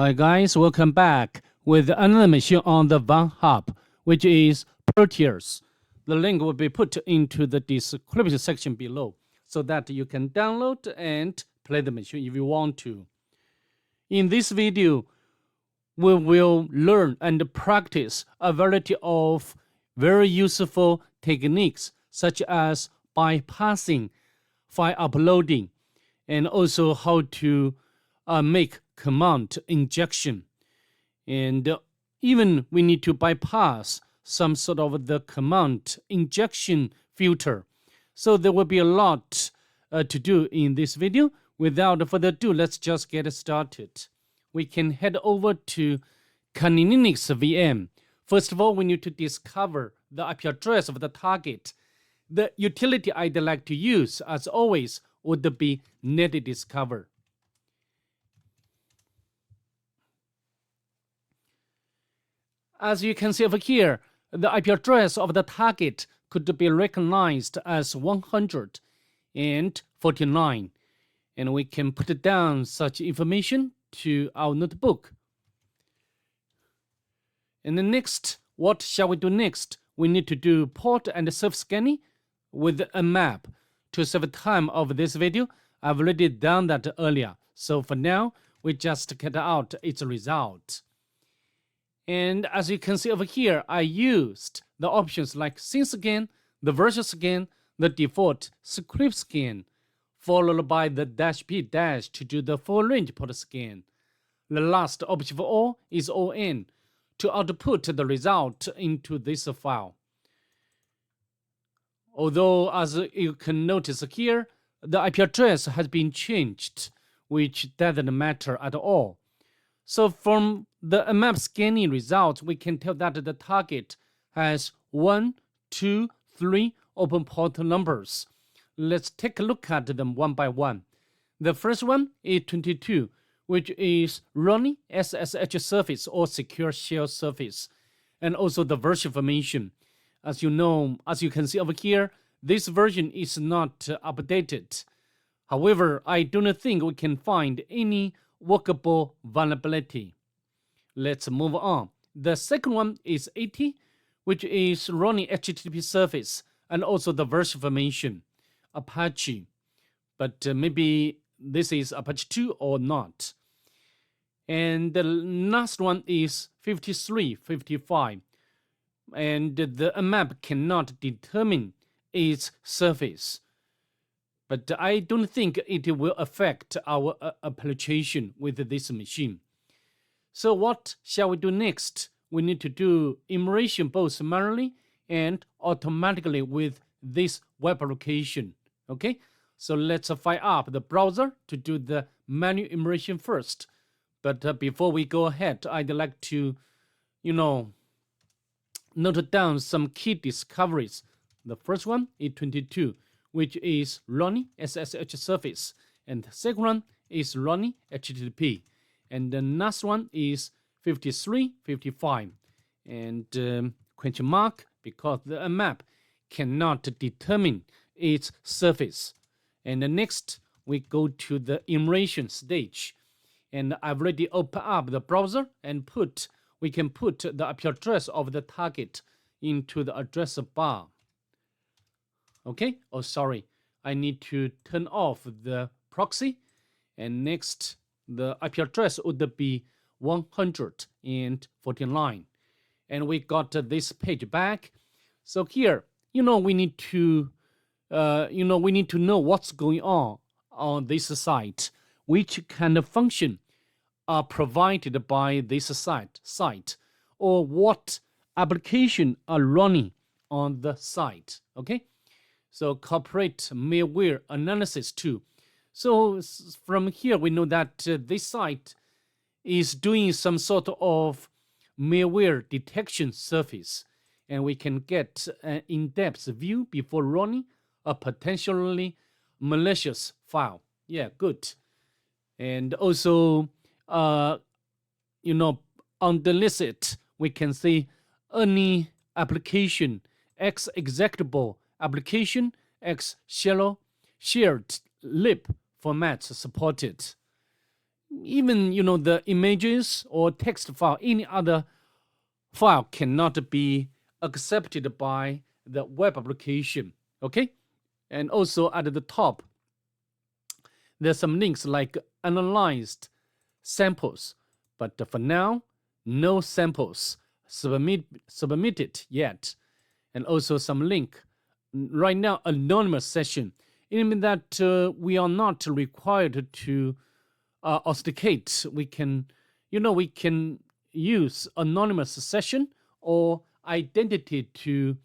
Hi guys, welcome back with another machine on the Vulnhub, which is Proteus. The link will be put into the description section below so that you can download and play the machine if you want to. In this video, we will learn and practice a variety of very useful techniques such as bypassing, file uploading, and also how to make command injection. And even we need to bypass some sort of the command injection filter. So there will be a lot to do in this video. Without further ado, let's just get started. We can head over to Kali Linux VM. First of all, we need to discover the IP address of the target. The utility I'd like to use, as always, would be netdiscover. As you can see over here, the IP address of the target could be recognized as 149. And we can put down such information to our notebook. And then next, what shall we do next? We need to do port and surf scanning with a map. To save time of this video, I've already done that earlier. So for now, we just get out its result. And as you can see over here, I used the options like scene scan, the version scan, the default script scan, followed by the -p- to do the full range port scan. The last option for all is ON to output the result into this file. Although, as you can notice here, the IP address has been changed, which doesn't matter at all. So from the map scanning results, we can tell that the target has 1, 2, 3 open port numbers. Let's take a look at them one by one. The first one is 22, which is running SSH service or secure shell service, and also the version information. As you know, as you can see over here, this version is not updated. However, I do not think we can find any workable vulnerability. Let's move on. The second one is 80, which is running HTTP service and also the version information, Apache. But maybe this is Apache 2 or not. And the last one is 55. And the map cannot determine its surface. But I don't think it will affect our application with this machine. So what shall we do next? We need to do immersion both manually and automatically with this web application. Okay, so let's fire up the browser to do the manual immersion first. But before we go ahead, I'd like to, note down some key discoveries. The first one is 22, which is running SSH service. And the second one is running HTTP. And the last one is 55. And question mark, because the map cannot determine its surface. And next, we go to the immersion stage. And I've already opened up the browser and we can put the IP address of the target into the address bar. Okay, oh sorry, I need to turn off the proxy. And next, the IP address would be 149. And we got this page back. So here, we need to know what's going on this site, which kind of function are provided by this site, or what application are running on the site. Okay, so corporate malware analysis too. So from here we know that this site is doing some sort of malware detection service, and we can get an in-depth view before running a potentially malicious file. Yeah, good. And also, on the list, we can see any application, X executable application, X shared lib formats supported. even the images or text file, any other file cannot be accepted by the web application. Okay, and also at the top there's some links like analyzed samples, but for now no samples submitted yet. And also some link right now, anonymous session. It means that we are not required to authenticate. We can use anonymous session or identity to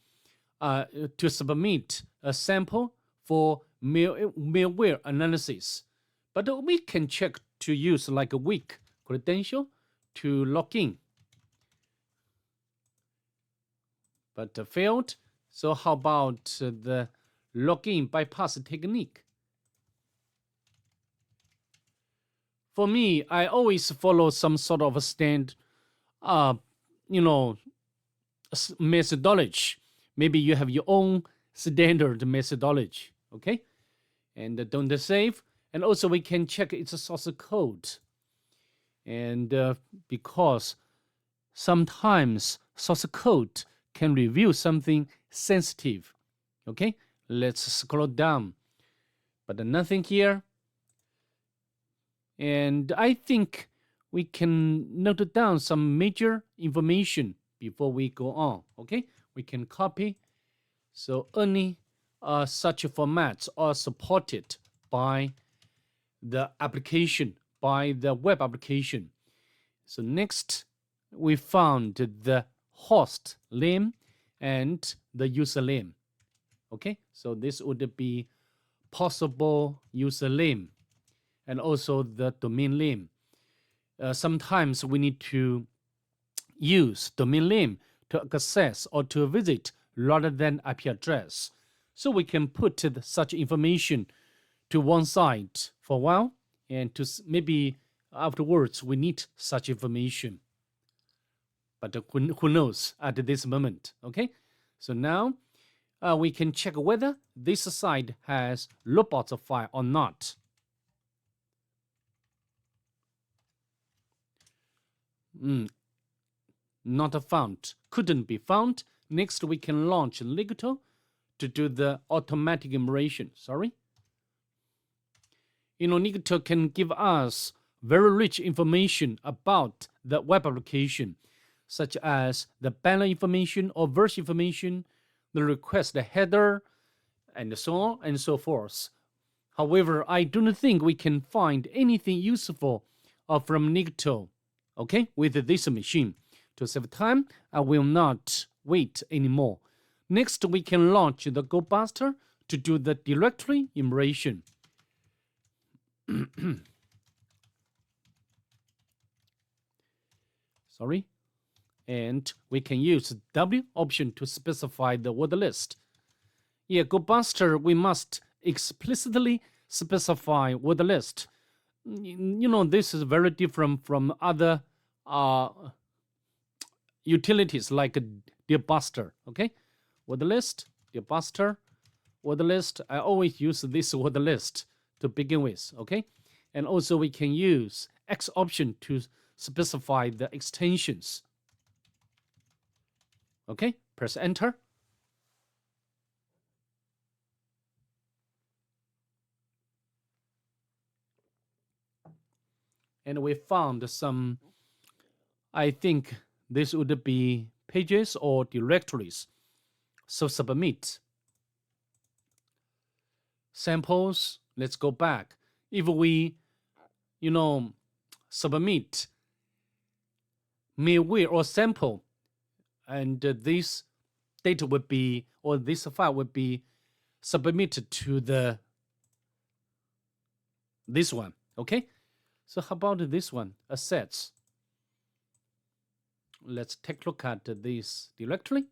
submit a sample for malware analysis. But we can check to use like a weak credential to log in. But failed. So how about the login bypass technique? For me, I always follow some sort of a methodology. Maybe you have your own standard methodology, okay? And don't save. And also we can check its source code. And because sometimes source code can reveal something sensitive. Okay, let's scroll down, but nothing here. And I think we can note down some major information before we go on. Okay, we can copy. So only such formats are supported by the application, by the web application. So next, we found the host name and the username. Okay, so this would be possible username and also the domain name. Sometimes we need to use domain name to access or to visit rather than IP address. So we can put such information to one side for a while, and to maybe afterwards we need such information. But who knows at this moment, okay? So now we can check whether this site has robots file or not. Not found, couldn't be found. Next, we can launch Ligito to do the automatic enumeration. Ligito can give us very rich information about the web application, such as the banner information or verse information, the request, the header, and so on and so forth. However, I don't think we can find anything useful from Ligito, okay, with this machine. To save time, I will not wait anymore. Next, we can launch the GoBuster to do the directory enumeration. And we can use W option to specify the word list. Yeah, GoBuster, we must explicitly specify word list. This is very different from other utilities like debuster, okay? Word list, debuster, word list. I always use this word list to begin with, okay? And also we can use X option to specify the extensions. Okay, press enter. And we found some, I think this would be pages or directories. So submit. Samples, let's go back. If we, submit malware or sample, and this data would be, or this file would be submitted to this one, okay? So how about this one, assets? Let's take a look at this directory.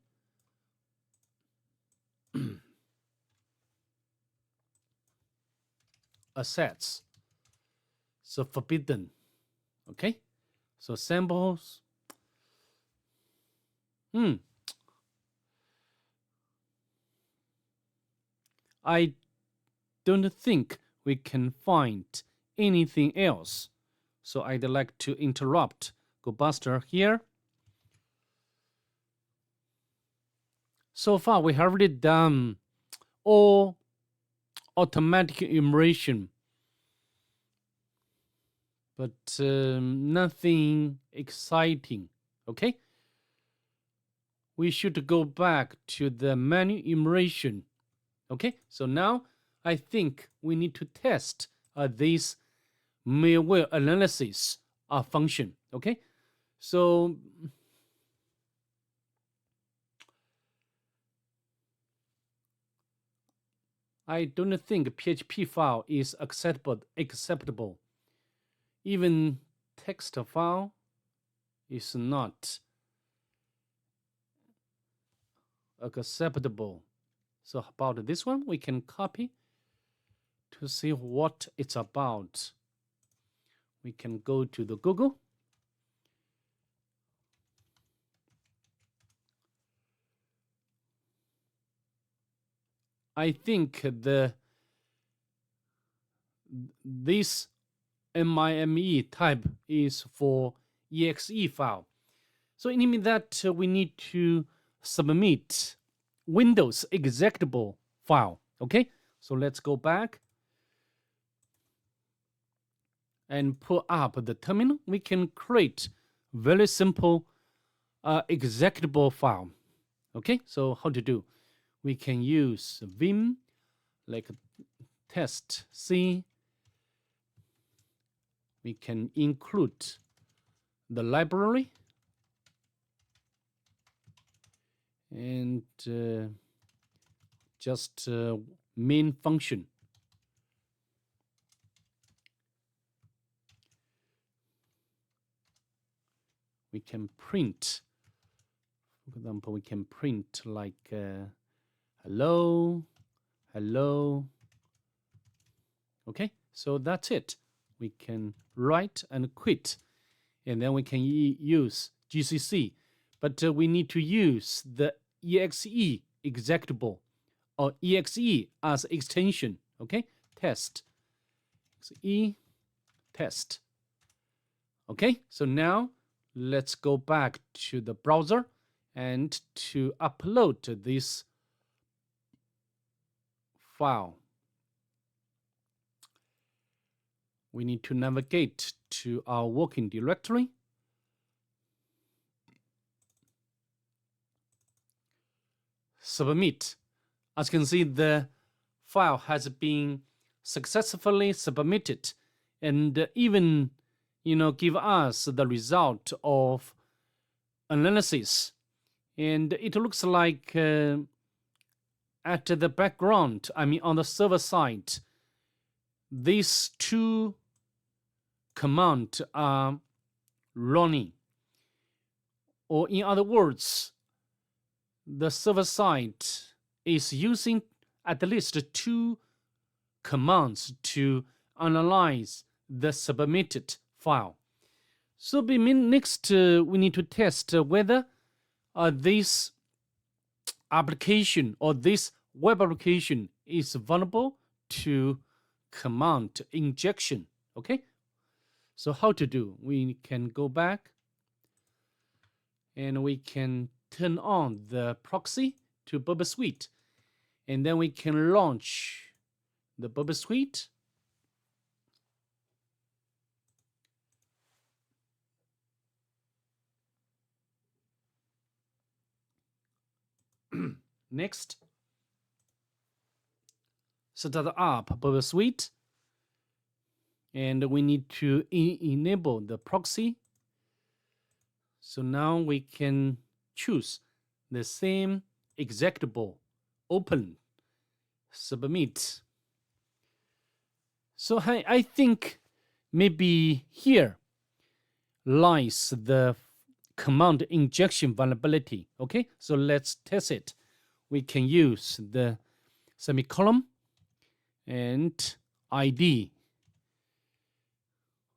Assets. So forbidden, okay? So samples. I don't think we can find anything else So I'd like to interrupt GoBuster here. So far, we have already done all automatic enumeration, but nothing exciting. Okay, we should go back to the manual enumeration. Okay, so now I think we need to test this malware analysis function. Okay, so I don't think PHP file is acceptable. Even text file is not acceptable. So how about this one? We can copy to see what it's about. We can go to the Google. I think this MIME type is for exe file. So it means that we need to submit Windows executable file. Okay, so let's go back and pull up the terminal. We can create very simple executable file. Okay, so how to do? We can use vim like test C. We can include the library and just main function. We can print, for example, we can print like hello, hello. Okay, so that's it. We can write and quit, and then we can use GCC, but we need to use the exe executable or exe as extension. Okay, test exe test. Okay, so now let's go back to the browser and to upload this file. We need to navigate to our working directory. Submit. As you can see, the file has been successfully submitted, and even give us the result of analysis. And it looks like at the background, on the server side, these two commands are running. Or in other words, the server side is using at least two commands to analyze the submitted file. So next we need to test whether this application or this web application is vulnerable to command injection. Okay, so how to do? We can go back and we can turn on the proxy to Burp Suite, and then we can launch the Burp Suite. Next, set up Burp Suite, and we need to enable the proxy. So now we can choose the same executable, open, submit. So I think maybe here lies the command injection vulnerability. Okay, so let's test it. We can use the semicolon and ID,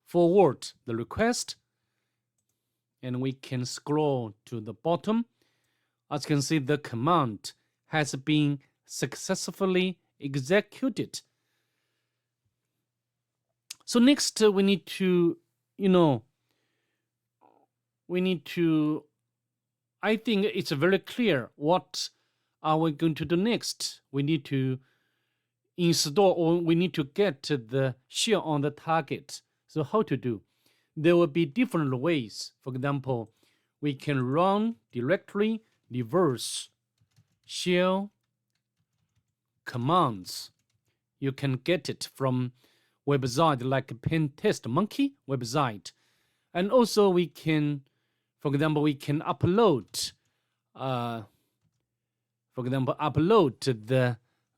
forward the request, and we can scroll to the bottom. As you can see, the command has been successfully executed. So next we need to we need to, I think it's very clear what are we going to do next. We need to install, or we need to get the shell on the target. So how to do? There will be different ways. For example, we can run directly reverse shell commands. You can get it from website like Pentest Monkey website. And also we can, for example, we can upload,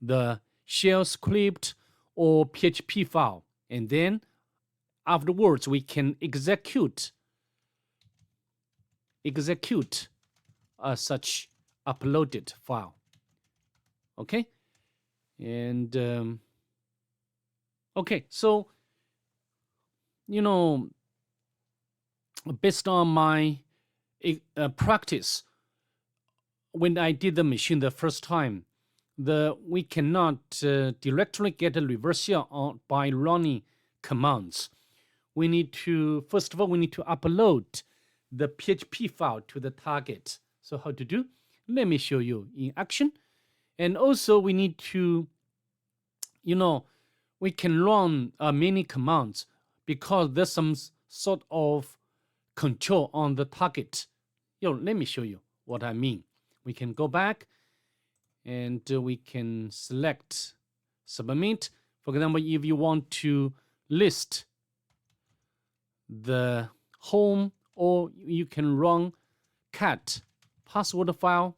the shell script or PHP file, and then afterwards we can execute such uploaded file. Okay, and okay, so based on my practice, when I did the machine the first time, we cannot directly get a reverse shell by running commands. We need to, first of all, we need to upload the PHP file to the target. So how to do? Let me show you in action. And also we need to, we can run many commands because there's some sort of control on the target. Let me show you what I mean. We can go back and we can select submit. For example, if you want to list the home, or you can run cat password file,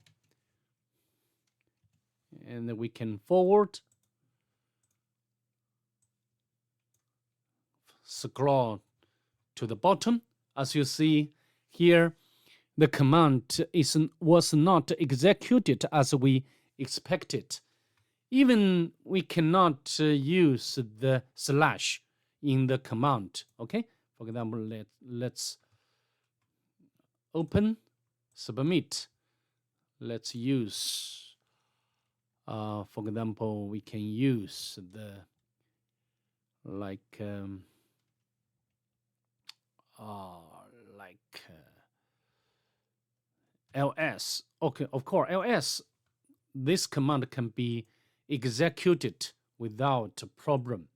and then we can forward, scroll to the bottom. As you see here, the command was not executed as we expected. Even we cannot use the slash in the command. Okay, for example, let's open, submit. Let's use, for example, we can use the ls. Okay, of course, ls. This command can be executed without a problem.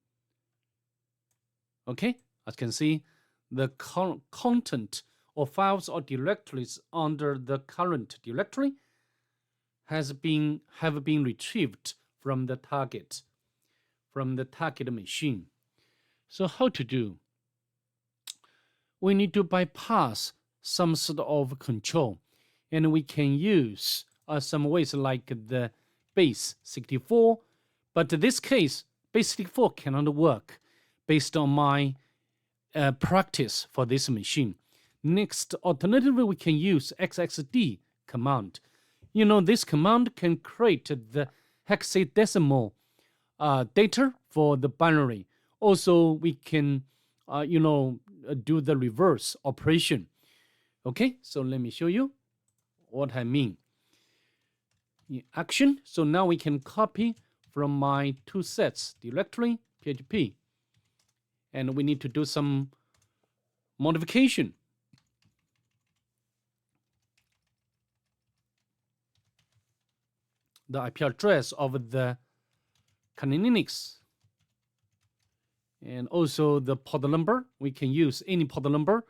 Okay, as you can see, the content or files or directories under the current directory have been retrieved from the target machine. So how to do? We need to bypass some sort of control, and we can use some ways like the base 64, but in this case, base 64 cannot work based on my practice for this machine. Next, alternatively, we can use xxd command. This command can create the hexadecimal data for the binary. Also, we can, do the reverse operation. Okay, so let me show you what I mean. In action, so now we can copy from my two sets directory PHP, and we need to do some modification. The IP address of the Linux, and also the port number. We can use any port number,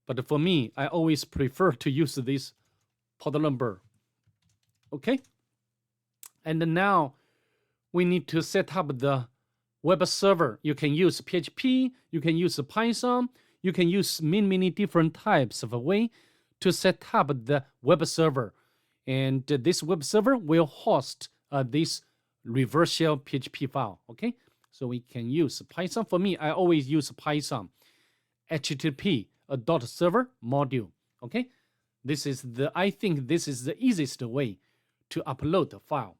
but for me, I always prefer to use this port number. Okay, and now we need to set up the web server. You can use PHP, you can use Python, you can use many different types of a way to set up the web server. And this web server will host this reverse shell PHP file. Okay, so we can use Python. For me, I always use Python HTTP .server module. Okay, I think this is the easiest way to upload the file.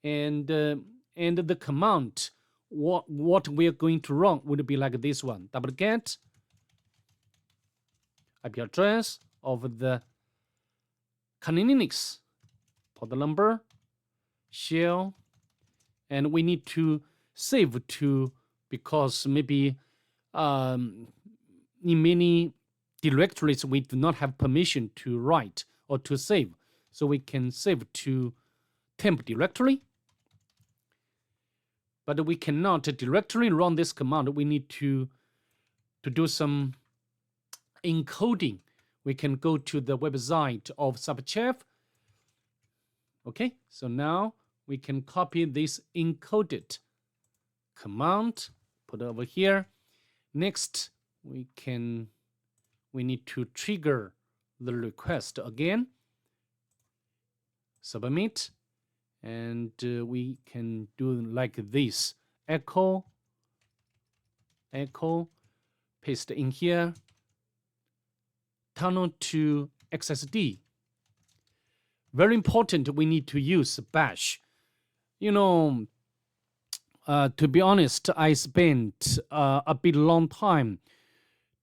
And the command, what we are going to run would be like this one: wget IP address of the Linux, port number, shell, and we need to save to, because maybe in many directories we do not have permission to write or to save. So we can save to temp directory. But we cannot directly run this command. We need to do some encoding. We can go to the website of CTF. Okay, so now we can copy this encoded command, put it over here. Next, we need to trigger the request again, submit, and we can do like this: echo, paste in here, tunnel to XSD. Very important, we need to use bash. To be honest, I spent a bit long time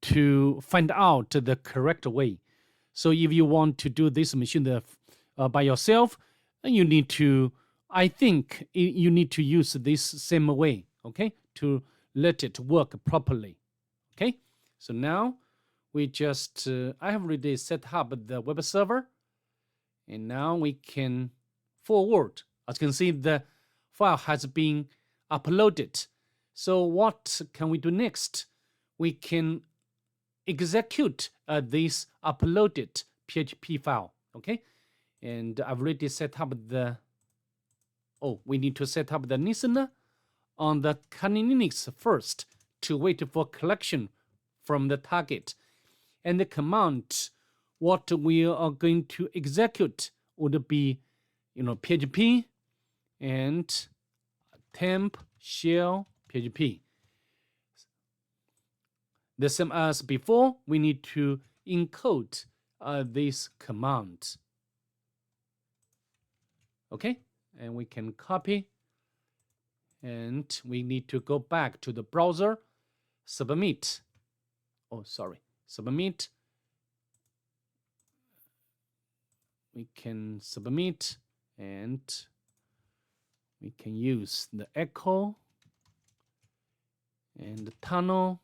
to find out the correct way. So if you want to do this machine by yourself, you need to, I think you need to use this same way, okay, to let it work properly. Okay, so now we just, I have already set up the web server, and now we can forward. As you can see, the file has been uploaded. So what can we do next? We can execute this uploaded PHP file, okay? And I've already set up we need to set up the listener on the Kali Linux first to wait for collection from the target. And the command, what we are going to execute would be, PHP and temp shell PHP. The same as before, we need to encode this command. Okay, and we can copy, and we need to go back to the browser, submit. Submit. We can submit, and we can use the echo and the tunnel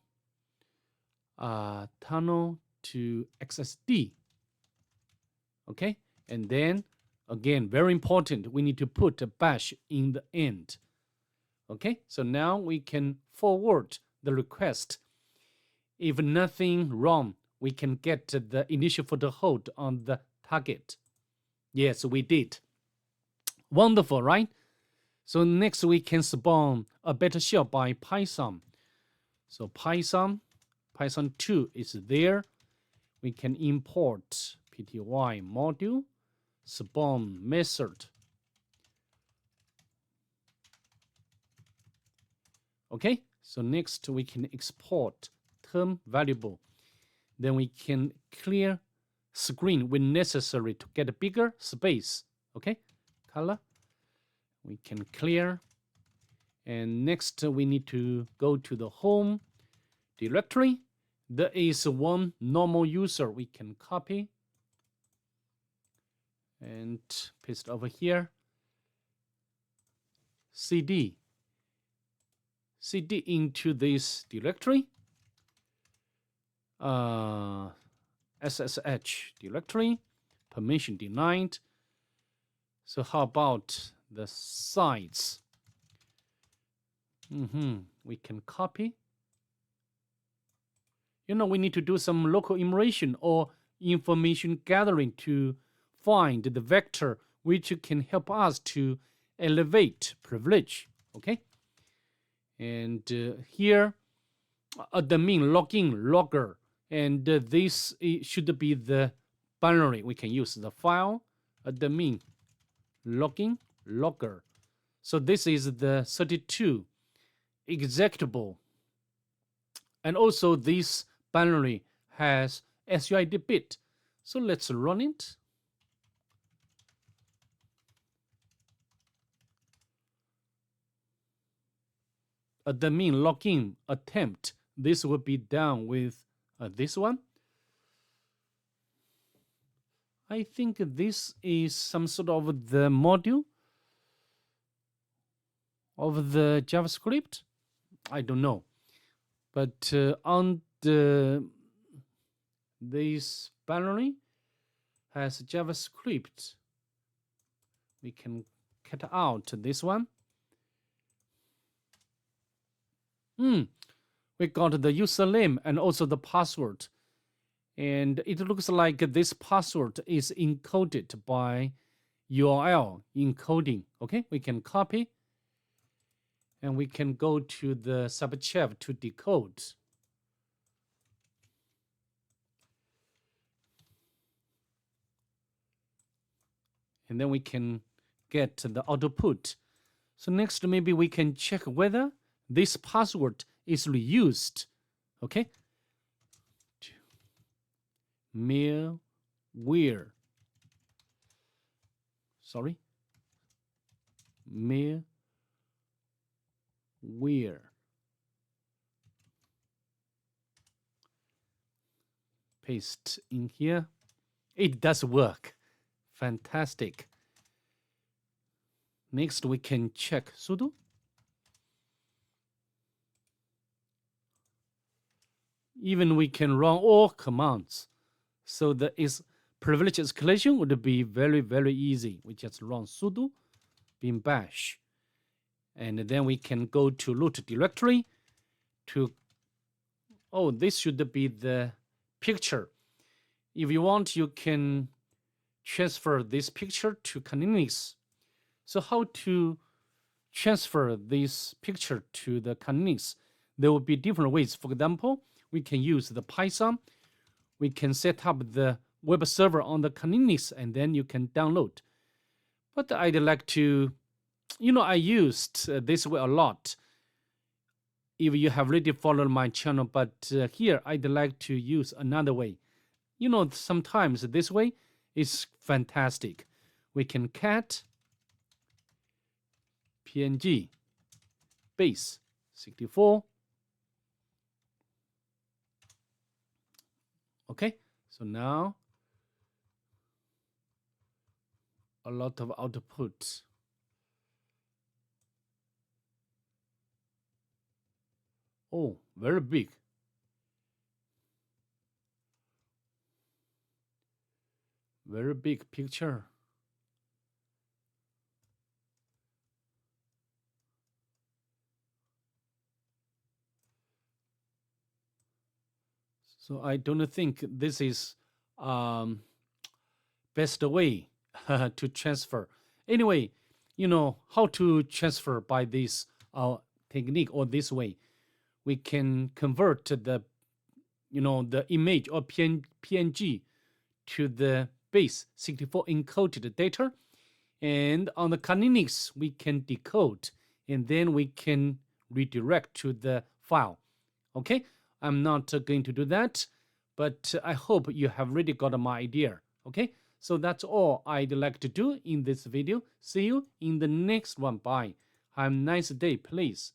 to XSD. Okay, and then again, very important, we need to put a bash in the end. Okay, so now we can forward the request. If nothing wrong, we can get the initial foothold on the target. Yes, we did. Wonderful, right? So next we can spawn a beta shell by Python. So Python 2 is there. We can import pty module, spawn method. Okay, so next we can export term variable. Then we can clear screen when necessary to get a bigger space. Okay, color. We can clear. And next we need to go to the home directory. There is one normal user we can copy and paste over here. CD into this directory. SSH directory, permission denied. So how about the sites? We can copy. We need to do some local immersion or information gathering to find the vector which can help us to elevate privilege. Okay, and here admin login logger, and this should be the binary. We can use the file admin login logger. So this is the 32 executable, and also this binary has SUID bit. So let's run it. Admin login attempt. This will be done with this one. I think this is some sort of the module of the JavaScript. I don't know. But on the this binary has JavaScript. We can cut out this one. We got the username and also the password. And it looks like this password is encoded by URL encoding. Okay, we can copy. And we can go to the subchef to decode. And then we can get the output. So next, maybe we can check whether this password is reused. Okay. Malware. Sorry. Malware. Paste in here. It does work. Fantastic. Next, we can check sudo. Even we can run all commands. So the privilege escalation would be very, very easy. We just run sudo bin bash. And then we can go to root directory to, oh, this should be the picture. If you want, you can transfer this picture to Canonics. So how to transfer this picture to the Canonics? There will be different ways. For example, we can use the Python. We can set up the web server on the Canonics, and then you can download. But I'd like to, I used this way a lot. If you have already followed my channel, but here I'd like to use another way. Sometimes this way is fantastic. We can cat PNG base 64. Okay, so now a lot of output. Oh, very big. Very big picture. So I don't think this is best way to transfer. Anyway, how to transfer by this technique or this way. We can convert the image or PNG to the base 64 encoded data, and on the Canonics we can decode, and then we can redirect to the file. Okay, I'm not going to do that, but I hope you have already got my idea. Okay, so that's all I'd like to do in this video. See you in the next one. Bye. Have a nice day, please.